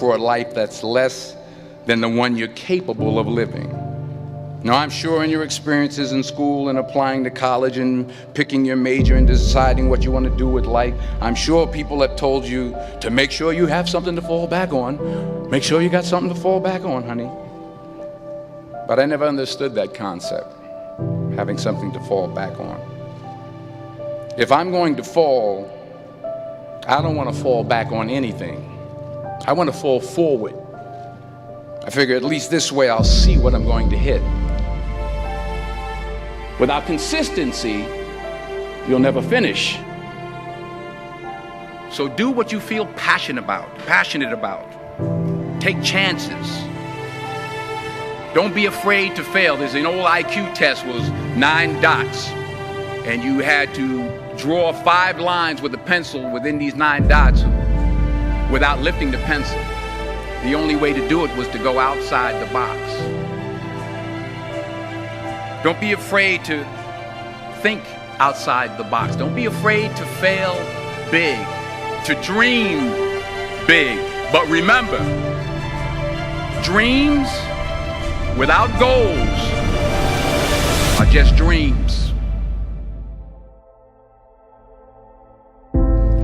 for a life that's less than the one you're capable of living. Now, I'm sure in your experiences in school and applying to college and picking your major and deciding what you want to do with life, I'm sure people have told you to make sure you have something to fall back on. Make sure you got something to fall back on, honey. But I never understood that concept, having something to fall back on. If I'm going to fall, I don't want to fall back on anything. I want to fall forward. I figure at least this way I'll see what I'm going to hit. Without consistency, you'll never finish. So do what you feel passionate about. Take chances. Don't be afraid to fail. There's an old IQ test, was 9 dots, and you had to draw 5 lines with a pencil within these 9 dots without lifting the pencil. The only way to do it was to go outside the box. Don't be afraid to think outside the box. Don't be afraid to fail big, to dream big. But remember, dreams without goals are just dreams.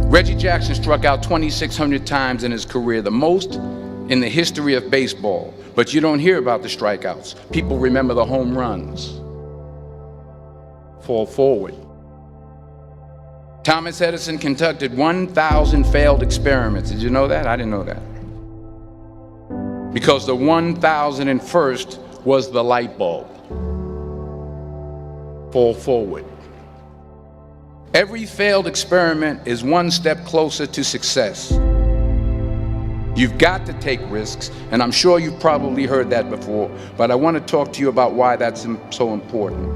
Reggie Jackson struck out 2,600 times in his career, the most in the history of baseball. But you don't hear about the strikeouts. People remember the home runs. Fall forward. Thomas Edison conducted 1,000 failed experiments. Did you know that? I didn't know that. Because the 1,001st was the light bulb. Fall forward. Every failed experiment is one step closer to success. You've got to take risks, and I'm sure you've probably heard that before, but I want to talk to you about why that's so important.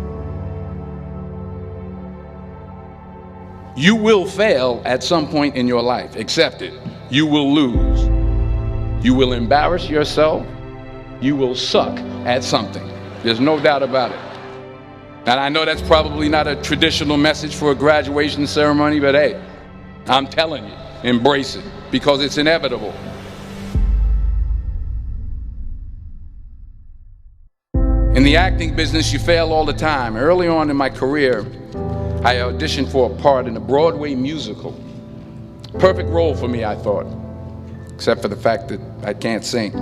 You will fail at some point in your life. Accept it. You will lose. You will embarrass yourself. You will suck at something. There's no doubt about it. And I know that's probably not a traditional message for a graduation ceremony, but hey, I'm telling you, embrace it, because it's inevitable. In the acting business, you fail all the time. Early on in my career, I auditioned for a part in a Broadway musical. Perfect role for me, I thought, except for the fact that I can't sing.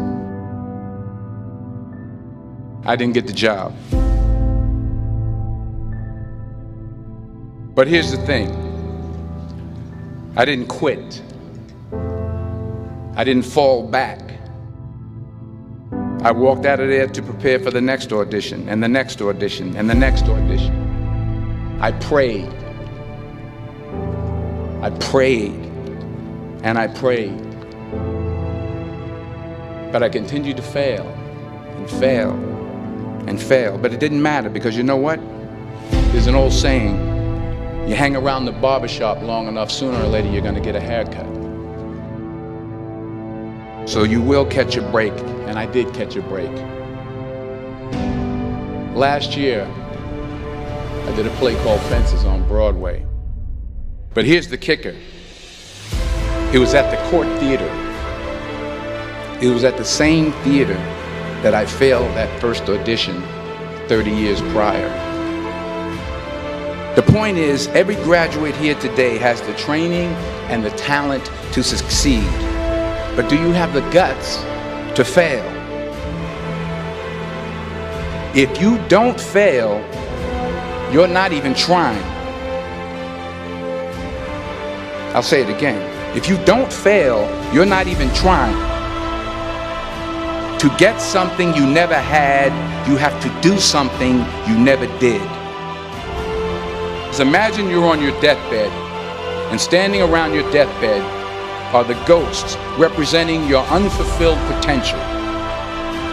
I didn't get the job. But here's the thing. I didn't quit. I didn't fall back. I walked out of there to prepare for the next audition, and the next audition, and the next audition. I prayed. I prayed, and I prayed. But I continued to fail, and fail, and fail. But it didn't matter, because you know what? There's an old saying, you hang around the barbershop long enough, sooner or later you're going to get a haircut. So you will catch a break, and I did catch a break. Last year, I did a play called Fences on Broadway. But here's the kicker. It was at the Court Theater. It was at the same theater that I failed that first audition 30 years prior. The point is, every graduate here today has the training and the talent to succeed. But do you have the guts to fail? If you don't fail, you're not even trying. I'll say it again. If you don't fail, you're not even trying. To get something you never had, you have to do something you never did. So imagine you're on your deathbed, and standing around your deathbed are the ghosts representing your unfulfilled potential.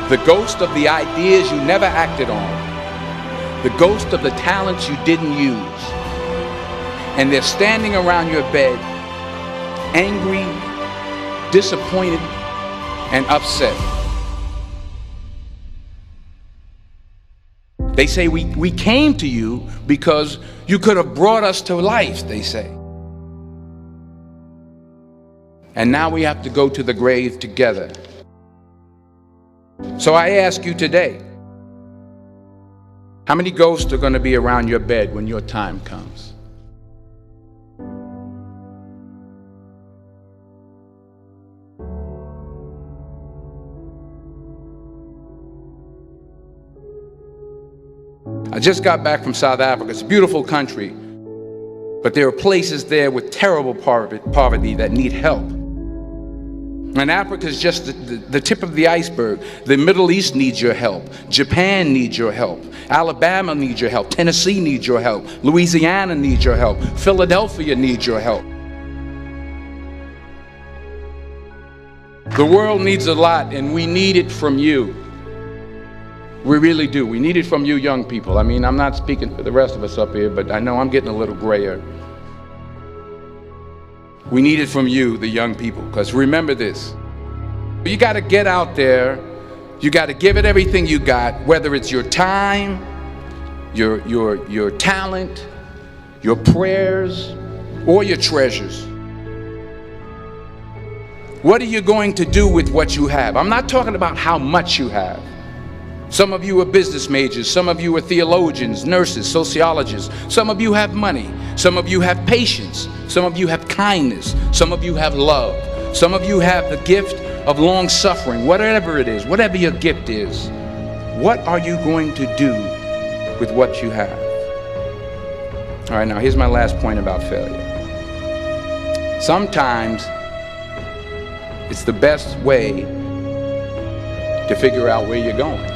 The ghost of the ideas you never acted on. The ghost of the talents you didn't use. And they're standing around your bed, angry, disappointed, and upset. They say, we came to you because you could have brought us to life, they say. And now we have to go to the grave together. So I ask you today, how many ghosts are going to be around your bed when your time comes? I just got back from South Africa. It's a beautiful country, but there are places there with terrible poverty that need help. And Africa is just the tip of the iceberg. The Middle East needs your help. Japan needs your help. Alabama needs your help. Tennessee needs your help. Louisiana needs your help. Philadelphia needs your help. The world needs a lot, and we need it from you. We really do. We need it from you young people. I mean, I'm not speaking for the rest of us up here, but I know I'm getting a little grayer. We need it from you, the young people, because remember this. You got to get out there. You got to give it everything you got, whether it's your time, your talent, your prayers, or your treasures. What are you going to do with what you have? I'm not talking about how much you have. Some of you are business majors, some of you are theologians, nurses, sociologists. Some of you have money, some of you have patience, some of you have kindness, some of you have love, some of you have the gift of long suffering. Whatever it is, whatever your gift is, what are you going to do with what you have? All right, now here's my last point about failure. Sometimes it's the best way to figure out where you're going.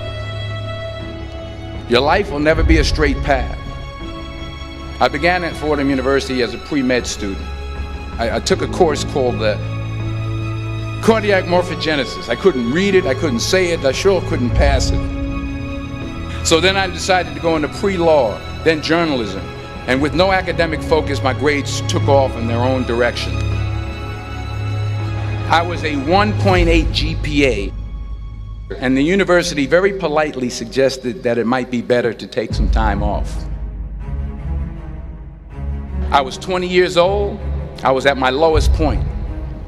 Your life will never be a straight path. I began at Fordham University as a pre-med student. I took a course called cardiac morphogenesis. I couldn't read it, I couldn't say it, I sure couldn't pass it. So then I decided to go into pre-law, then journalism. And with no academic focus, my grades took off in their own direction. I was a 1.8 GPA. And the university very politely suggested that it might be better to take some time off. I was 20 years old. I was at my lowest point.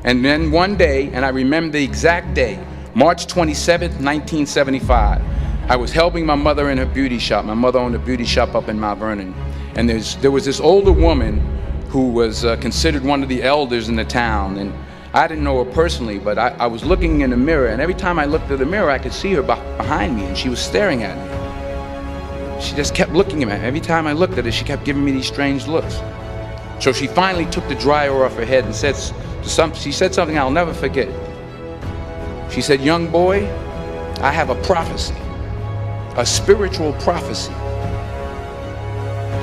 And then one day, and I remember the exact day, March 27th, 1975, I was helping my mother in her beauty shop. My mother owned a beauty shop up in Mount Vernon. And there was this older woman who was considered one of the elders in the town. And I didn't know her personally, but I was looking in the mirror, and every time I looked at the mirror, I could see her behind me, and she was staring at me. She just kept looking at me. Every time I looked at her, she kept giving me these strange looks. So she finally took the dryer off her head and she said something I'll never forget. She said, "Young boy, I have a prophecy, a spiritual prophecy."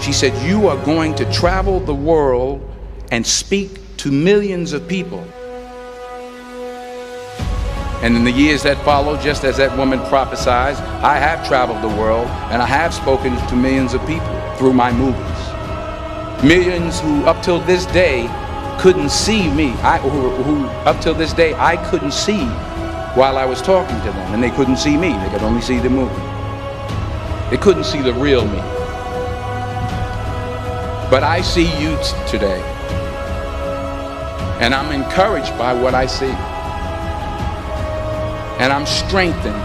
She said, "You are going to travel the world and speak to millions of people." And in the years that followed, just as that woman prophesied, I have traveled the world and I have spoken to millions of people through my movies. Millions who up till this day couldn't see me, who up till this day I couldn't see while I was talking to them, and they couldn't see me, they could only see the movie. They couldn't see the real me. But I see you today, and I'm encouraged by what I see. And I'm strengthened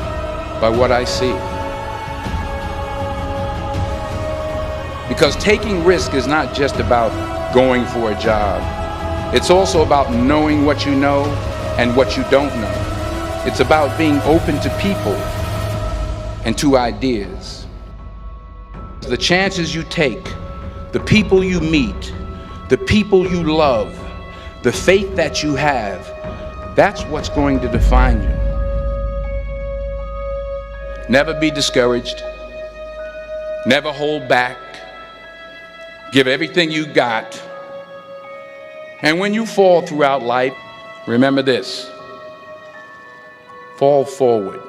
by what I see. Because taking risk is not just about going for a job. It's also about knowing what you know and what you don't know. It's about being open to people and to ideas. The chances you take, the people you meet, the people you love, the faith that you have, that's what's going to define you. Never be discouraged. Never hold back. Give everything you got. And when you fall throughout life, remember this: fall forward.